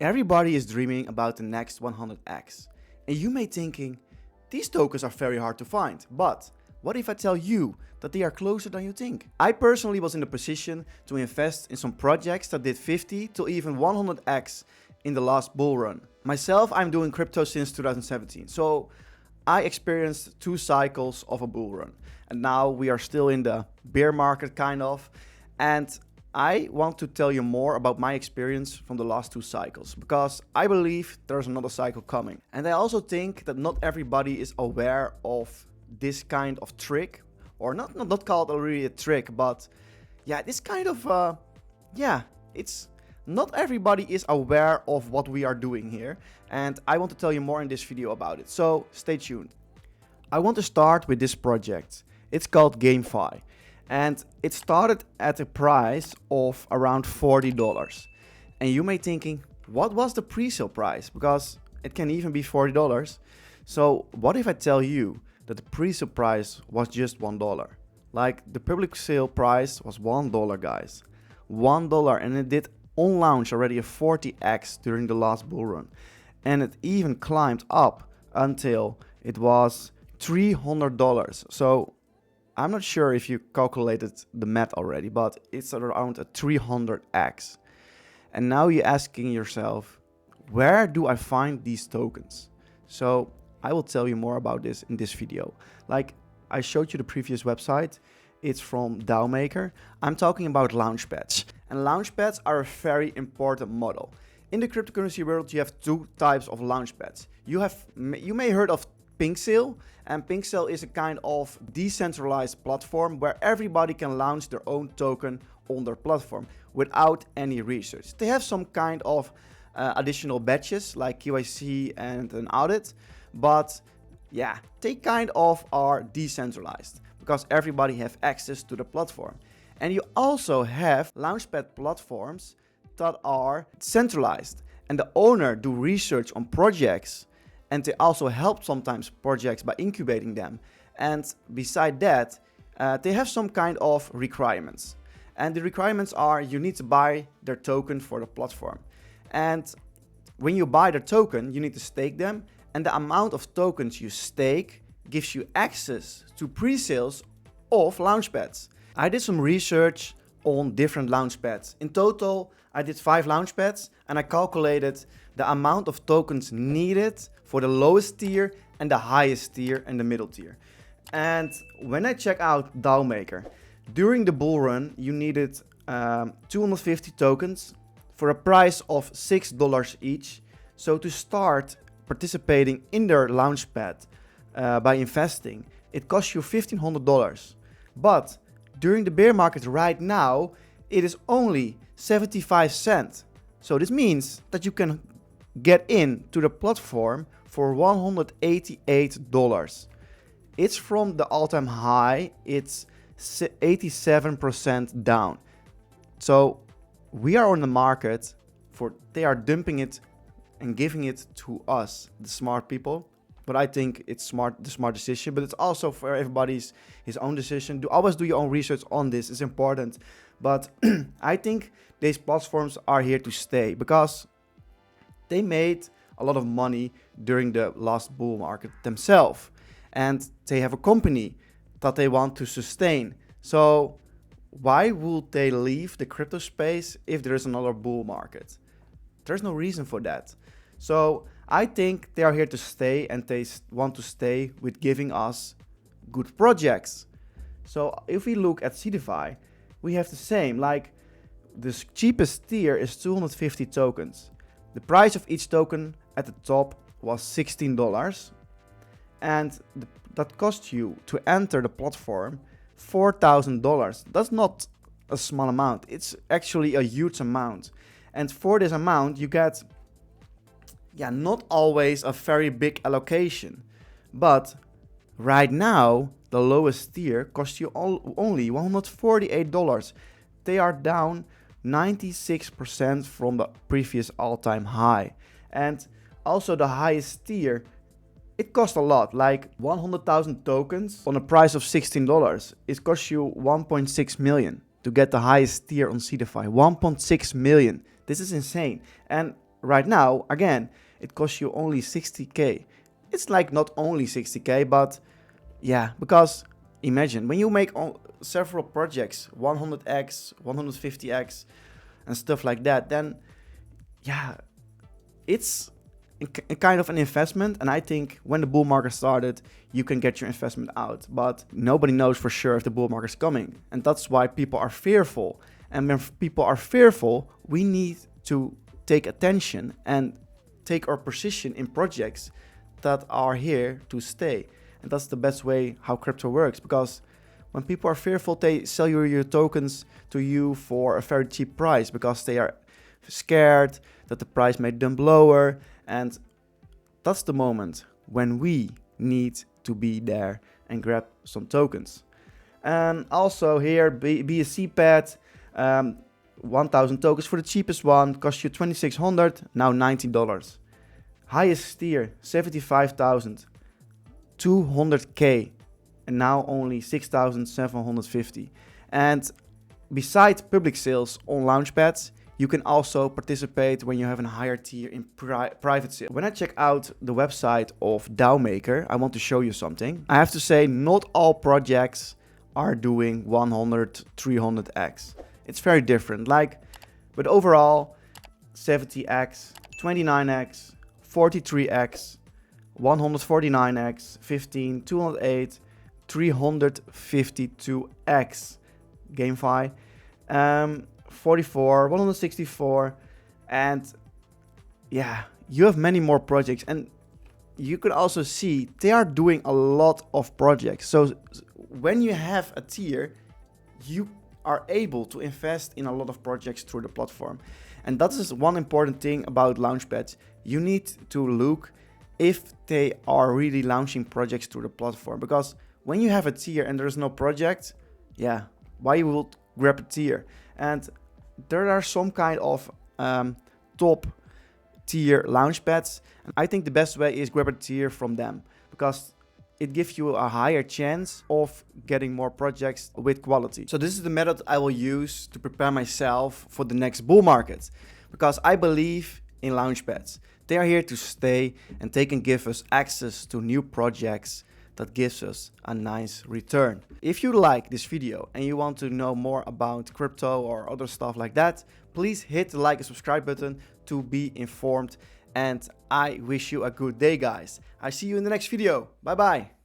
Everybody is dreaming about the next 100x. And you may thinking, these tokens are very hard to find, but what if I tell you that they are closer than you think? I personally was in the position to invest in some projects that did 50 to even 100x in the last bull run. Myself, I'm doing crypto since 2017, so I experienced 2 cycles of a bull run. And now we are still in the bear market kind of. And I want to tell you more about my experience from the last 2 cycles, because I believe there's another cycle coming. And I also think that not everybody is aware of this kind of trick, or not called really a trick, but yeah, this kind of, it's not everybody is aware of what we are doing here. And I want to tell you more in this video about it, so stay tuned. I want to start with this project. It's called GameFi. And it started at a price of around $40. And you may thinking, what was the pre-sale price? Because it can even be $40. So what if I tell you that the pre-sale price was just $1? Like the public sale price was $1, guys. $1, and it did on launch already a 40x during the last bull run. And it even climbed up until it was $300. So I'm not sure if you calculated the math already, but it's around a 300x. And now you're asking yourself, where do I find these tokens? So I will tell you more about this in this video. Like I showed you the previous website, it's from DAO Maker. I'm talking about launchpads. And launchpads are a very important model. In the cryptocurrency world, you have 2 types of launchpads. You may heard of PinkSale, and PinkSale is a kind of decentralized platform where everybody can launch their own token on their platform without any research. They have some kind of additional badges like KYC and an audit, but yeah, they kind of are decentralized because everybody have access to the platform. And you also have launchpad platforms that are centralized, and the owner do research on projects, and they also help sometimes projects by incubating them. And beside that, they have some kind of requirements. And the requirements are you need to buy their token for the platform. And when you buy the token, you need to stake them. And the amount of tokens you stake gives you access to pre-sales of launchpads. I did some research on different launchpads. In total, I did 5 launchpads, and I calculated the amount of tokens needed for the lowest tier and the highest tier and the middle tier. And when I check out DAO Maker, during the bull run, you needed 250 tokens for a price of $6 each. So to start participating in their launchpad by investing, it costs you $1,500. But during the bear market right now, it is only 75 cents. So this means that you can get in to the platform for $188. It's from the all-time high, it's 87% down. So we are on the market for, they are dumping it and giving it to us, the smart people. But I think it's smart, the smart decision, but it's also for everybody's his own decision. Always do your own research on this, it's important. But I think these platforms are here to stay because they made a lot of money during the last bull market themselves. And they have a company that they want to sustain. So why would they leave the crypto space if there is another bull market? There's no reason for that. So I think they are here to stay, and they want to stay with giving us good projects. So if we look at seedify, we have the same, like the cheapest tier is 250 tokens. The price of each token at the top was $16, and that cost you to enter the platform $4,000. That's not a small amount, it's actually a huge amount. And for this amount you get, not always a very big allocation, but right now the lowest tier costs you only $148. They are down 96% from the previous all-time high. And also the highest tier, it costs a lot, like 100,000 tokens on a price of $16. It costs you 1.6 million to get the highest tier on seedify. 1.6 million. This is insane. And right now, again, it costs you only 60k. It's like not only 60k, but yeah, because imagine when you make several projects, 100x, 150x, and stuff like that, then yeah, it's a kind of an investment. And I think when the bull market started, you can get your investment out, but nobody knows for sure if the bull market is coming. And that's why people are fearful. And when people are fearful, we need to take attention and take our position in projects that are here to stay. And that's the best way how crypto works, because when people are fearful, they sell your tokens to you for a very cheap price because they are scared that the price may dump lower. And that's the moment when we need to be there and grab some tokens. And also here, bscpad, 1000 tokens for the cheapest one, cost you 2600, now $90. Highest tier, 75,000, 200k, and now only 6,750. And besides public sales on launchpads, you can also participate when you have a higher tier in private sale. When I check out the website of DAO Maker, I want to show you something. I have to say, not all projects are doing 100, 300x. It's very different. But overall, 70x, 29x, 43x, 149x, 15, 208, 352x. GameFi. 44, 164, and yeah, you have many more projects, and you could also see they are doing a lot of projects. So when you have a tier, you are able to invest in a lot of projects through the platform. And that is one important thing about launchpads. You need to look if they are really launching projects through the platform, because when you have a tier and there's no project, yeah, why you will grab a tier? And there are some kind of top tier launchpads, and I think the best way is grab a tier from them, because it gives you a higher chance of getting more projects with quality. So this is the method I will use to prepare myself for the next bull market, because I believe in launchpads. They are here to stay, and they can give us access to new projects that gives us a nice return. If you like this video and you want to know more about crypto or other stuff like that, please hit the like and subscribe button to be informed. And I wish you a good day, guys. I see you in the next video. Bye bye.